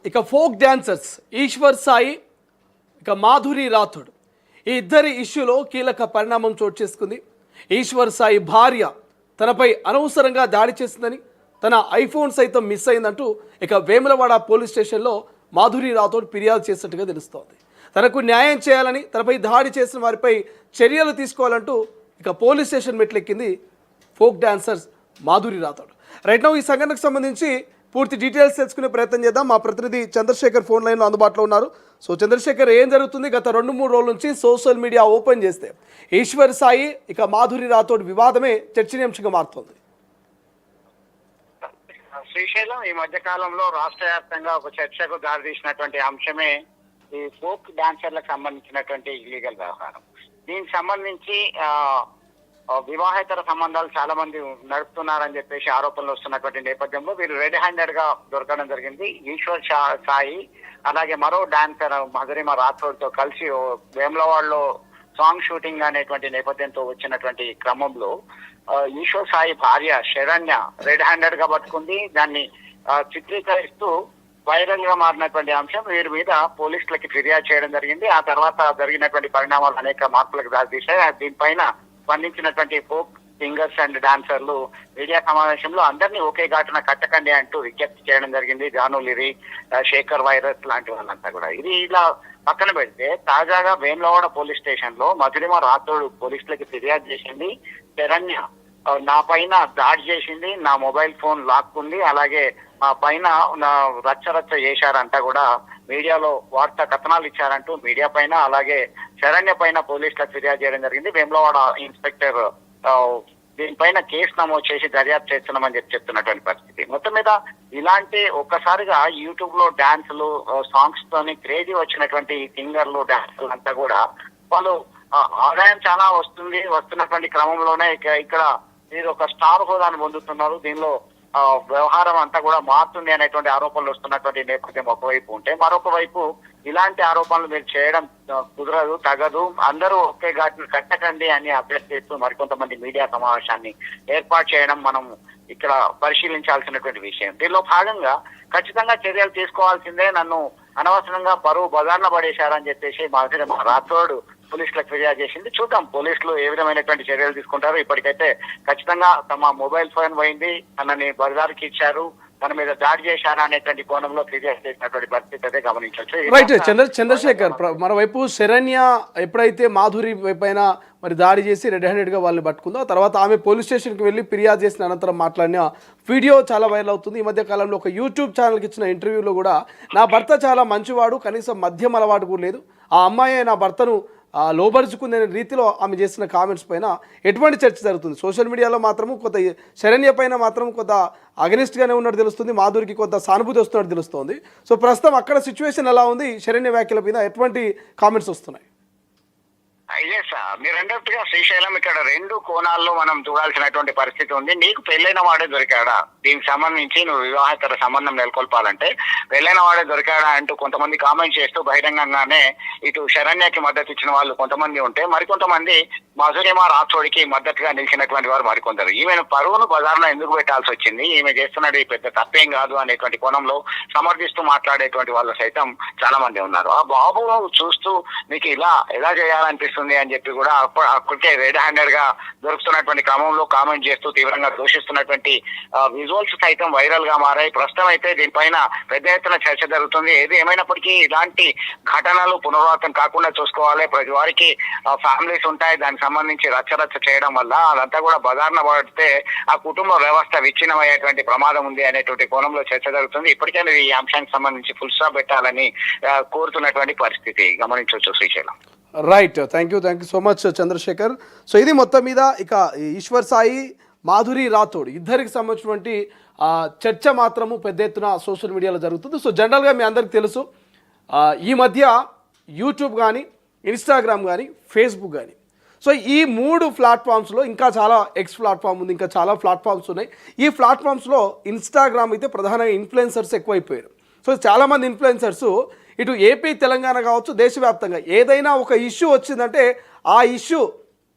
ఇక folk dancers Eshwar Sai ఇక మాధురి రాథోడ్ ఈ ఇద్దరి ఇష్యూలో కీలక పరిణామం చోటు చేసుకుంది. ఈశ్వర్ సాయి భార్య తనపై అనవసరంగా దాడి చేసిందని, తన ఐఫోన్ సైతం మిస్ అయిందంటూ ఇక వేములవాడ పోలీస్ స్టేషన్లో మాధురి రాథోడ్ ఫిర్యాదు చేసినట్టుగా తెలుస్తోంది. తనకు న్యాయం చేయాలని, తనపై దాడి చేసిన వారిపై చర్యలు తీసుకోవాలంటూ ఇక పోలీస్ స్టేషన్ మెట్లెక్కింది folk dancers Madhuri Rathod. Right now ఈ సంఘటనకు సంబంధించి పూర్తి డీటెయిల్స్ తెలుసుకునే ప్రయత్నం చేద్దాం. మా ప్రతినిధి చంద్రశేఖర్ ఫోన్ లైన్లో అందుబాటులో ఉన్నారు. సో చంద్రశేఖర్, ఏం జరుగుతుంది? గత 2-3 రోజుల నుంచి సోషల్ మీడియా ఓపెన్ చేస్తే ఈశ్వర్ సాయి ఇక మాధురి రాథోడ్ వివాదమే చర్చనీయాంశంగా మారుతోంది. శ్రీశైలం ఈ మధ్య కాలంలో రాష్ట్ర వ్యాప్తంగా ఒక చర్చకు దారితీసినటువంటి అంశమే ఈ ఫోక్ డాన్సర్లకు సంబంధించినటువంటి ఇల్లీగల్ వ్యవహారం. దీనికి సంబంధించి వివాహేతర సంబంధాలు చాలా మంది నడుపుతున్నారని చెప్పేసి ఆరోపణలు వస్తున్నటువంటి నేపథ్యంలో వీరు రెడ్ హ్యాండెడ్ గా దొరకడం జరిగింది. ఈశ్వర్ సాయి అలాగే మరో డాన్సర్ మధురిమ రాథోడ్ తో కలిసి వేములవాడలో సాంగ్ షూటింగ్ అనేటువంటి నేపథ్యంతో వచ్చినటువంటి క్రమంలో ఈశ్వర్ సాయి భార్య శరణ్య రెడ్ హ్యాండెడ్ గా పట్టుకుంది. దాన్ని చిత్రీకరిస్తూ వైరల్ గా మారినటువంటి అంశం వీరి మీద పోలీసులకి ఫిర్యాదు చేయడం జరిగింది. ఆ తర్వాత జరిగినటువంటి పరిణామాలు అనేక మార్పులకు దారితీశాయి. దీనిపైన స్పందించినటువంటి ఫోక్ సింగర్స్ అండ్ డాన్సర్లు మీడియా సమావేశంలో అందరినీ ఒకే ఘాటున కట్టకండి అంటూ విజ్ఞప్తి చేయడం జరిగింది. జానులిరి, శేఖర్ వైరస్ లాంటి వాళ్ళంతా కూడా. ఇది ఇలా పక్కన పెడితే తాజాగా వేములవాడ పోలీస్ స్టేషన్ లో మధురిమ రాథోడ్ పోలీసులకి ఫిర్యాదు చేసింది. శరణ్య నా పైన దాడి చేసింది, నా మొబైల్ ఫోన్ లాక్కుంది, అలాగే మా పైన రచ్చరచ్చ చేశారంతా కూడా మీడియాలో వార్తా కథనాలు ఇచ్చారంటూ మీడియా పైన అలాగే శరణ్య పైన పోలీసులకు ఫిర్యాదు చేయడం జరిగింది. వేములవాడ ఇన్స్పెక్టర్ దీనిపైన కేసు నమోదు చేసి దర్యాప్తు చేస్తున్నామని చెప్తున్నటువంటి పరిస్థితి. మొత్తం మీద ఇలాంటి ఒక్కసారిగా యూట్యూబ్ లో డాన్సులు సాంగ్స్ తోని క్రేజీ వచ్చినటువంటి సింగర్లు డాన్సులు అంతా కూడా వాళ్ళు ఆదాయం చాలా వస్తున్నటువంటి క్రమంలోనే ఇక్కడ మీరు ఒక స్టార్ హోదాను పొందుతున్నారు. దీనిలో వ్యవహారం అంతా కూడా మారుతుంది అనేటువంటి ఆరోపణలు వస్తున్నటువంటి నేపథ్యం ఒకవైపు ఉంటే, మరొక వైపు ఇలాంటి ఆరోపణలు మీరు చేయడం కుదరదు, తగదు, అందరూ ఒకే ఘాటిని కట్టకండి అని అభ్యర్థిస్తూ మరికొంతమంది మీడియా సమావేశాన్ని ఏర్పాటు చేయడం మనం ఇక్కడ పరిశీలించాల్సినటువంటి విషయం. దీనిలో భాగంగా ఖచ్చితంగా చర్యలు తీసుకోవాల్సిందే, నన్ను అనవసరంగా పరువు బజార్న పడేశారని చెప్పేసి మాధురి రాథోడ్ పోలీసులకు ఫిర్యాదు చేసింది. చూద్దాం పోలీసులు ఏ విధమైనటువంటి చర్యలు తీసుకుంటారు. ఇప్పటికైతే ఖచ్చితంగా తమ మొబైల్ ఫోన్ పోయింది, తనని బజార్కి ఇచ్చారు, తన మీద దాడి చేశారా అనేటువంటి కోణంలో ఫిర్యాదు చేసినటువంటి పరిస్థితి అయితే గమనించవచ్చు. రైట్ చంద్రశేఖర్, మరోవైపు శరణ్య ఎప్పుడైతే మాధురి పైన మరి దాడి చేసి రెడ్ హ్యాండెడ్ గా వాళ్ళని పట్టుకుందో, తర్వాత ఆమె పోలీస్ స్టేషన్కి వెళ్ళి ఫిర్యాదు చేసిన అనంతరం మాట్లాడిన వీడియో చాలా వైరల్ అవుతుంది. ఈ మధ్య కాలంలో ఒక యూట్యూబ్ ఛానల్కి ఇచ్చిన ఇంటర్వ్యూలో కూడా నా భర్త చాలా మంచివాడు, కనీసం మద్యం అలవాటు కూడా లేదు, ఆ అమ్మాయి నా భర్తను లోబరుచుకునే రీతిలో ఆమె చేసిన కామెంట్స్ పైన ఎటువంటి చర్చ జరుగుతుంది. సోషల్ మీడియాలో మాత్రము కొంత శరణ్య పైన మాత్రం కొంత అగనిస్ట్గానే ఉన్నట్టు తెలుస్తుంది, మాధురికి కొంత సానుభూతి వస్తున్నట్టు తెలుస్తుంది. సో ప్రస్తుతం అక్కడ సిచ్యువేషన్ ఎలా ఉంది? శరణ్య వ్యాఖ్యల మీద ఎటువంటి కామెంట్స్ వస్తున్నాయి? మీరు అన్నట్టుగా శ్రీశైలం ఇక్కడ 2 కోణాల్లో మనం చూడాల్సినటువంటి పరిస్థితి ఉంది. నీకు పెళ్ళైన వాడే దొరికాడా, దీనికి సంబంధించి నువ్వు వివాహేతర సంబంధం నెలకొల్పాలంటే పెళ్ళైన వాడే దొరికాడా అంటూ కొంతమంది కామెంట్ చేస్తూ బహిరంగంగానే ఇటు శరణ్యకి మద్దతు ఇచ్చిన వాళ్ళు కొంతమంది ఉంటే, మరికొంతమంది మధురిమ రాథోడ్కి మద్దతుగా నిలిచినటువంటి వారు మరికొందరు. ఈమెను పరువును బజార్లో ఎందుకు పెట్టాల్సి వచ్చింది, ఈమె చేస్తున్నది పెద్ద తప్పేం కాదు అనేటువంటి కోణంలో సమర్థిస్తూ మాట్లాడేటువంటి వాళ్ళు సైతం చాలా మంది ఉన్నారు. ఆ బాబు చూస్తూ మీకు ఎలా చేయాలనిపిస్తుంది అని చెప్పి కూడా అప్పటికే రెడ్ హ్యాండెడ్ గా దొరుకుతున్నటువంటి క్రమంలో కామెంట్ చేస్తూ తీవ్రంగా దూషిస్తున్నటువంటి విజువల్స్ సైతం వైరల్ గా మారాయి. ప్రస్తుతం అయితే దీనిపైన పెద్ద ఎత్తున చర్చ జరుగుతుంది. ఏది ఏమైనప్పటికీ ఇలాంటి ఘటనలు పునరావృతం కాకుండా చూసుకోవాలి. ప్రతి వారికి ఫ్యామిలీస్ ఉంటాయి, దానికి సంబంధించి రచ్చరచ్చ చేయడం వల్ల అదంతా కూడా బజార్న పడితే ఆ కుటుంబ వ్యవస్థ విచ్ఛిన్నమయ్యేటువంటి ప్రమాదం ఉంది అనేటువంటి కోణంలో చర్చ జరుగుతుంది. ఇప్పటికైనా ఈ అంశానికి సంబంధించి ఫుల్ స్టాప్ పెట్టాలని కోరుతున్నటువంటి పరిస్థితి గమనించవచ్చు Srisailam. Right, thank you so much Chandrasekhar. So ఇది మొత్తం మీద ఇక ఈశ్వర్ సాయి, మాధురి రాథోడ్ ఇద్దరికి సంబంధించినటువంటి చర్చ మాత్రము పెద్ద ఎత్తున సోషల్ మీడియాలో జరుగుతుంది. సో జనరల్గా మీ అందరికి తెలుసు, ఈ మధ్య యూట్యూబ్ కానీ, ఇన్స్టాగ్రామ్ కానీ, ఫేస్బుక్ కానీ, సో ఈ 3 ప్లాట్ఫామ్స్లో, ఇంకా చాలా ఎక్స్ ప్లాట్ఫామ్ ఉంది, ఇంకా చాలా ప్లాట్ఫామ్స్ ఉన్నాయి. ఈ ప్లాట్ఫామ్స్లో ఇన్స్టాగ్రామ్ అయితే ప్రధానంగా ఇన్ఫ్లుయెన్సర్స్ ఎక్కువైపోయారు. సో చాలామంది ఇన్ఫ్లుయెన్సర్స్ ఇటు ఏపీ, తెలంగాణ కావచ్చు, దేశవ్యాప్తంగా ఏదైనా ఒక ఇష్యూ వచ్చిందంటే ఆ ఇష్యూ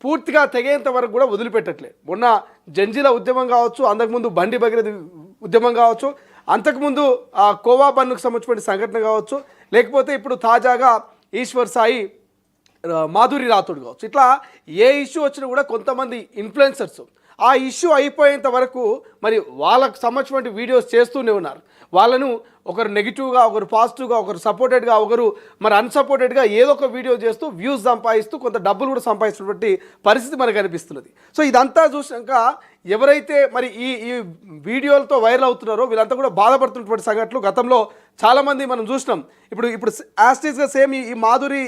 పూర్తిగా తెగేంత వరకు కూడా వదిలిపెట్టట్లేదు. మొన్న జంజీల ఉద్యమం కావచ్చు, అంతకుముందు బండి భగీరథ ఉద్యమం కావచ్చు, అంతకుముందు ఆ కోవా బన్నుకు సంబంధించిన సంఘటన కావచ్చు, లేకపోతే ఇప్పుడు తాజాగా ఈశ్వర్ సాయి మాధురి రాథోడ్ కావచ్చు, ఇట్లా ఏ ఇష్యూ వచ్చినా కూడా కొంతమంది ఇన్ఫ్లుయెన్సర్స్ ఆ ఇష్యూ అయిపోయేంత వరకు మరి వాళ్ళకు సంబంధించిన వీడియోస్ చేస్తూనే ఉన్నారు. వాళ్ళను ఒకరు నెగిటివ్గా, ఒకరు పాజిటివ్గా, ఒకరు సపోర్టెడ్గా, ఒకరు మరి అన్సపోర్టెడ్గా ఏదో ఒక వీడియో చేస్తూ వ్యూస్ సంపాదిస్తూ కొంత డబ్బులు కూడా సంపాదిస్తున్నటువంటి పరిస్థితి మనకు కనిపిస్తున్నది. సో ఇదంతా చూసినాక ఎవరైతే మరి ఈ వీడియోలతో వైరల్ అవుతున్నారో వీళ్ళంతా కూడా బాధపడుతున్నటువంటి సంఘటనలు గతంలో చాలామంది మనం చూసినాం. ఇప్పుడు యాస్టీస్గా సేమ్ ఈ మాధురి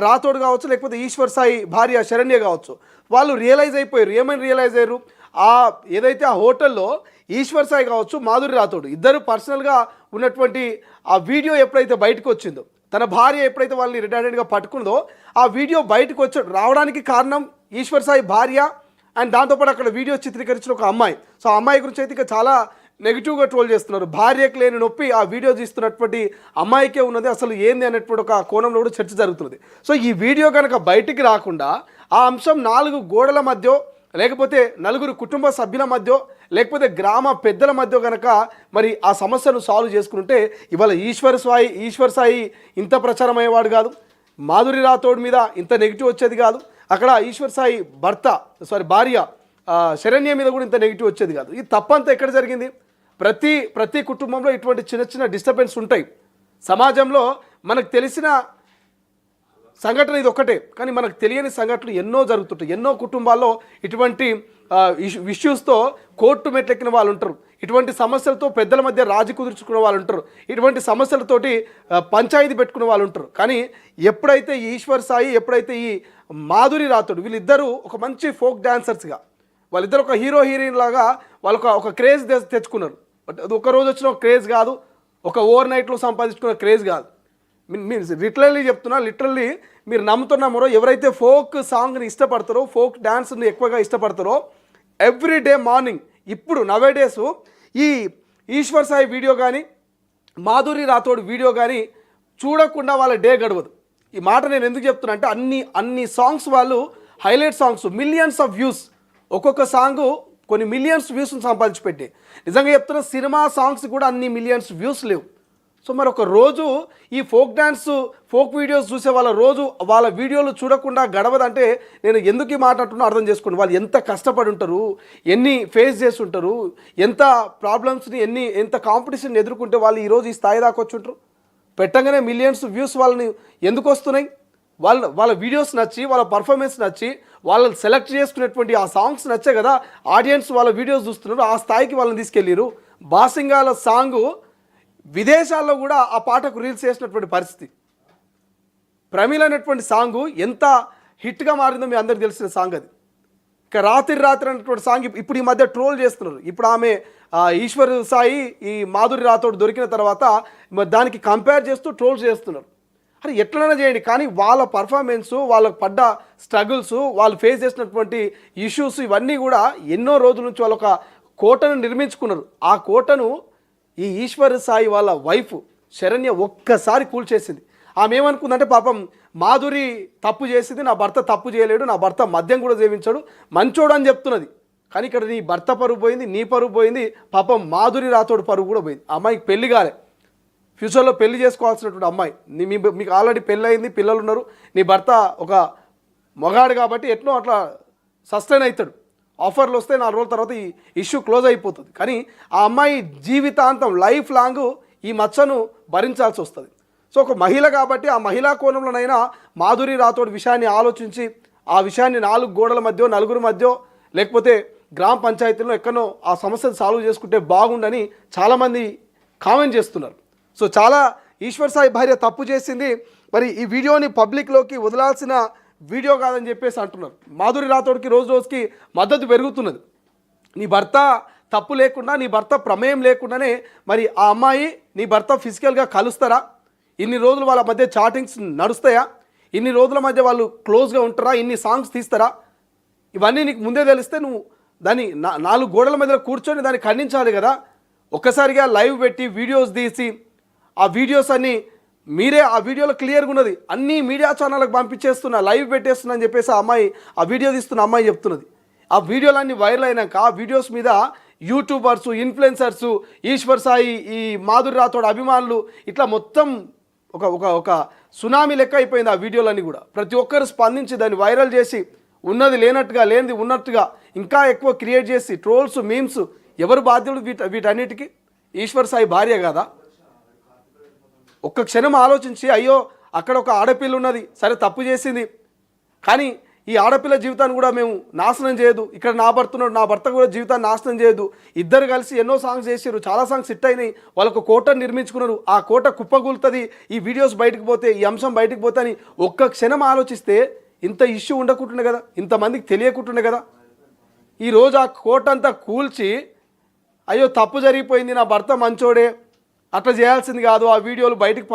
రాథోడ్ కావచ్చు, లేకపోతే ఈశ్వర్ సాయి భార్య శరణ్య కావచ్చు, వాళ్ళు రియలైజ్ అయిపోయారు. ఏమని రియలైజ్ అయ్యారు? ఏదైతే ఆ హోటల్లో ఈశ్వర్ సాయి కావచ్చు, మాధురి రాథోడ్ ఇద్దరు పర్సనల్గా ఉన్నటువంటి ఆ వీడియో ఎప్పుడైతే బయటకు వచ్చిందో, తన భార్య ఎప్పుడైతే వాళ్ళని రెడ్ హ్యాండెడ్గా పట్టుకుందో ఆ వీడియో బయటకు రావడానికి కారణం ఈశ్వర్ సాయి భార్య అండ్ దాంతోపాటు అక్కడ వీడియో చిత్రీకరించిన ఒక అమ్మాయి. సో ఆ అమ్మాయి గురించి అయితే ఇక చాలా నెగిటివ్గా ట్రోల్ చేస్తున్నారు. భార్యకు లేని నొప్పి ఆ వీడియో తీస్తున్నటువంటి అమ్మాయికే ఉన్నది, అసలు ఏంది అనేటువంటి ఒక కోణంలో కూడా చర్చ జరుగుతుంది. సో ఈ వీడియో కనుక బయటికి రాకుండా ఆ అంశం 4 గోడల మధ్య, లేకపోతే 4 కుటుంబ సభ్యుల మధ్య, లేకపోతే గ్రామ పెద్దల మధ్య కనుక మరి ఆ సమస్యను సాల్వ్ చేసుకుంటే ఇవాళ ఈశ్వర్ సాయి ఇంత ప్రచారం అయ్యేవాడు కాదు, మాధురి రాథోడ్ మీద ఇంత నెగిటివ్ వచ్చేది కాదు, అక్కడ ఈశ్వర్ సాయి భార్య శరణ్య మీద కూడా ఇంత నెగిటివ్ వచ్చేది కాదు. ఈ తప్పంతా ఎక్కడ జరిగింది? ప్రతి కుటుంబంలో ఇటువంటి చిన్న డిస్టర్బెన్స్ ఉంటాయి. సమాజంలో మనకు తెలిసిన సంఘటన ఇది ఒక్కటే, కానీ మనకు తెలియని సంఘటనలు ఎన్నో జరుగుతుంటాయి. ఎన్నో కుటుంబాల్లో ఇటువంటి ఇష్యూస్తో కోర్టు మెట్లెక్కిన వాళ్ళు ఉంటారు, ఇటువంటి సమస్యలతో పెద్దల మధ్య రాజీ కుదుర్చుకునే వాళ్ళు ఉంటారు, ఇటువంటి సమస్యలతోటి పంచాయతీ పెట్టుకునే వాళ్ళు ఉంటారు. కానీ ఎప్పుడైతే ఈశ్వర్ సాయి, ఎప్పుడైతే ఈ మాధురి రాథోడ్ వీళ్ళిద్దరూ ఒక మంచి ఫోక్ డాన్సర్స్గా, వాళ్ళిద్దరు ఒక హీరో హీరోయిన్ లాగా వాళ్ళొక ఒక క్రేజ్ తెచ్చుకున్నారు. బట్ అది ఒక రోజు వచ్చిన ఒక క్రేజ్ కాదు, ఒక ఓవర్ నైట్లో సంపాదించుకున్న క్రేజ్ కాదు. మీరు లిటరల్లీ మీరు నమ్ముతున్నామో, ఎవరైతే ఫోక్ సాంగ్ని ఇష్టపడతారో, ఫోక్ డ్యాన్స్ని ఎక్కువగా ఇష్టపడతారో, ఎవ్రీడే మార్నింగ్ ఇప్పుడు నవేడేస్ ఈ ఈశ్వర్ సాయి వీడియో కానీ మాధురి రాథోడ్ వీడియో కానీ చూడకుండా వాళ్ళ డే గడవదు. ఈ మాట నేను ఎందుకు చెప్తున్నా అంటే అన్ని సాంగ్స్ వాళ్ళు highlight songs, millions of views, ఒక్కొక్క సాంగు కొన్ని మిలియన్స్ వ్యూస్ని సంపాదించి పెట్టి, నిజంగా చెప్తున్న సినిమా సాంగ్స్ కూడా అన్ని మిలియన్స్ వ్యూస్ లేవు. సో మరి ఒక రోజు ఈ ఫోక్ వీడియోస్ చూసే వాళ్ళ వీడియోలు చూడకుండా గడవదంటే నేను ఎందుకు ఈ మాట అంటున్నా అర్థం చేసుకోండి. వాళ్ళు ఎంత కష్టపడి ఉంటారు, ఎన్ని ఫేస్ చేసి ఉంటారు, ఎంత ప్రాబ్లమ్స్ని ఎంత కాంపిటీషన్ ఎదుర్కొంటే వాళ్ళు ఈరోజు ఈ స్థాయి దాకా వచ్చి ఉంటారు. పెట్టగానే మిలియన్స్ వ్యూస్ వాళ్ళని ఎందుకు వస్తున్నాయి? వాళ్ళ వీడియోస్ నచ్చి, వాళ్ళ పర్ఫార్మెన్స్ నచ్చి, వాళ్ళు సెలెక్ట్ చేసుకునేటువంటి ఆ సాంగ్స్ నచ్చే కదా ఆడియన్స్ వాళ్ళ వీడియోస్ చూస్తున్నారు. ఆ స్థాయికి వాళ్ళని తీసుకెళ్ళారు. బాసింగాల సాంగు విదేశాల్లో కూడా ఆ పాటకు రీల్స్ చేసినటువంటి పరిస్థితి. ప్రమిళ అనేటువంటి సాంగు ఎంత హిట్గా మారిందో మీ అందరికి తెలిసిన సాంగ్ అది. ఇక రాత్రి అనేటువంటి సాంగ్ ఇప్పుడు ఈ మధ్య ట్రోల్ చేస్తున్నారు. ఇప్పుడు ఆమె ఈశ్వర్ సాయి ఈ మాధురి రాథోడ్ దొరికిన తర్వాత దానికి కంపేర్ చేస్తూ ట్రోల్స్ చేస్తున్నారు. అరే ఎట్లైనా చేయండి, కానీ వాళ్ళ పర్ఫార్మెన్సు, వాళ్ళకు పడ్డ స్ట్రగుల్స్, వాళ్ళు ఫేస్ చేసినటువంటి ఇష్యూస్ ఇవన్నీ కూడా ఎన్నో రోజుల నుంచి వాళ్ళు ఒక కోటను నిర్మించుకున్నారు. ఆ కోటను ఈ ఈశ్వర్ సాయి వాళ్ళ వైఫ్ శరణ్య ఒక్కసారి కూల్చేసింది. ఆమె ఏమనుకుందంటే, పాపం మాధురి తప్పు చేసింది, నా భర్త తప్పు చేయలేడు, నా భర్త మద్యం కూడా సేవించాడు, మంచోడు అని చెప్తున్నది. కానీ ఇక్కడ నీ భర్త పరువు పోయింది, నీ పరువు పోయింది, పాపం మాధురి రాథోడ్ పరువు కూడా పోయింది. అమ్మాయికి పెళ్లి కాలే, ఫ్యూచర్లో పెళ్లి చేసుకోవాల్సినటువంటి అమ్మాయి. మీకు ఆల్రెడీ పెళ్ళి అయింది, పిల్లలు ఉన్నారు, నీ భర్త ఒక మగాడు కాబట్టి ఎట్నో అట్లా సస్టైన్ అవుతాడు. ఆఫర్లు వస్తే 4 రోజుల తర్వాత ఈ ఇష్యూ క్లోజ్ అయిపోతుంది. కానీ ఆ అమ్మాయి జీవితాంతం లైఫ్ లాంగ్ ఈ మచ్చను భరించాల్సి వస్తుంది. సో ఒక మహిళ కాబట్టి ఆ మహిళా కోణంలోనైనా మాధురి రాథోడ్ విషయాన్ని ఆలోచించి ఆ విషయాన్ని 4 గోడల మధ్య, నలుగురు మధ్య, లేకపోతే గ్రామ పంచాయతీలో ఎక్కడో ఆ సమస్యను సాల్వ్ చేసుకుంటే బాగుండని చాలామంది కామెంట్ చేస్తున్నారు. సో చాలా ఈశ్వర్ సాయి భార్య తప్పు చేసింది, మరి ఈ వీడియోని పబ్లిక్లోకి వదలాల్సిన వీడియో కాదని చెప్పేసి అంటున్నారు. మాధురి రాథోడ్కి రోజుకి మద్దతు పెరుగుతున్నది. నీ భర్త తప్పు లేకుండా, నీ భర్త ప్రమేయం లేకుండానే మరి ఆ అమ్మాయి నీ భర్త ఫిజికల్గా కలుస్తారా? ఇన్ని రోజులు వాళ్ళ మధ్య చాటింగ్స్ నడుస్తాయా? ఇన్ని రోజుల మధ్య వాళ్ళు క్లోజ్గా ఉంటారా? ఇన్ని సాంగ్స్ తీస్తారా? ఇవన్నీ నీకు ముందే తెలిస్తే నువ్వు దాన్ని 4 గోడల మధ్యలో కూర్చొని దాన్ని ఖండించాలి కదా. ఒక్కసారిగా లైవ్ పెట్టి వీడియోస్ తీసి ఆ వీడియోస్ అన్నీ మీరే ఆ వీడియోలో క్లియర్గా ఉన్నది, అన్ని మీడియా ఛానళ్ళకి పంపించేస్తున్నా, లైవ్ పెట్టేస్తున్నా అని చెప్పేసి ఆ అమ్మాయి, ఆ వీడియో తీస్తున్న అమ్మాయి చెప్తున్నది. ఆ వీడియోలన్నీ వైరల్ అయినాక ఆ వీడియోస్ మీద యూట్యూబర్సు, ఇన్ఫ్లుయెన్సర్సు, ఈశ్వర్ సాయి, ఈ మాధురి రాథోడ్ అభిమానులు, ఇట్లా మొత్తం ఒక ఒక ఒక సునామీ లెక్క అయిపోయింది ఆ వీడియోలన్నీ కూడా. ప్రతి ఒక్కరు స్పందించి దాన్ని వైరల్ చేసి ఉన్నది లేనట్టుగా, లేనిది ఉన్నట్టుగా ఇంకా ఎక్కువ క్రియేట్ చేసి ట్రోల్స్, మీమ్స్. ఎవరు బాధ్యులు వీటన్నిటికీ? ఈశ్వర్ సాయి భార్య కాదా? ఒక్క క్షణం ఆలోచించి, అయ్యో అక్కడ ఒక ఆడపిల్ల ఉన్నది, సరే తప్పు చేసింది, కానీ ఈ ఆడపిల్ల జీవితాన్ని కూడా మేము నాశనం చేయదు, ఇక్కడ నా భర్త ఉన్నాడు, నా భర్త కూడా జీవితాన్ని నాశనం చేయదు. ఇద్దరు కలిసి ఎన్నో సాంగ్స్ చేసారు, చాలా సాంగ్స్ హిట్ అయినాయి, వాళ్ళకు కోటను నిర్మించుకున్నారు, ఆ కోట కుప్పగూలుతుంది ఈ వీడియోస్ బయటకు పోతే, ఈ అంశం బయటకు పోతే అని ఒక్క క్షణం ఆలోచిస్తే ఇంత ఇష్యూ ఉండకుంటుండే కదా, ఇంతమందికి తెలియకుంటుండే కదా. ఈరోజు ఆ కోట అంతా కూల్చి, అయ్యో తప్పు జరిగిపోయింది, నా భర్త మంచోడే, అట్లా చేయాల్సింది కాదు, ఆ వీడియోలు బయటకు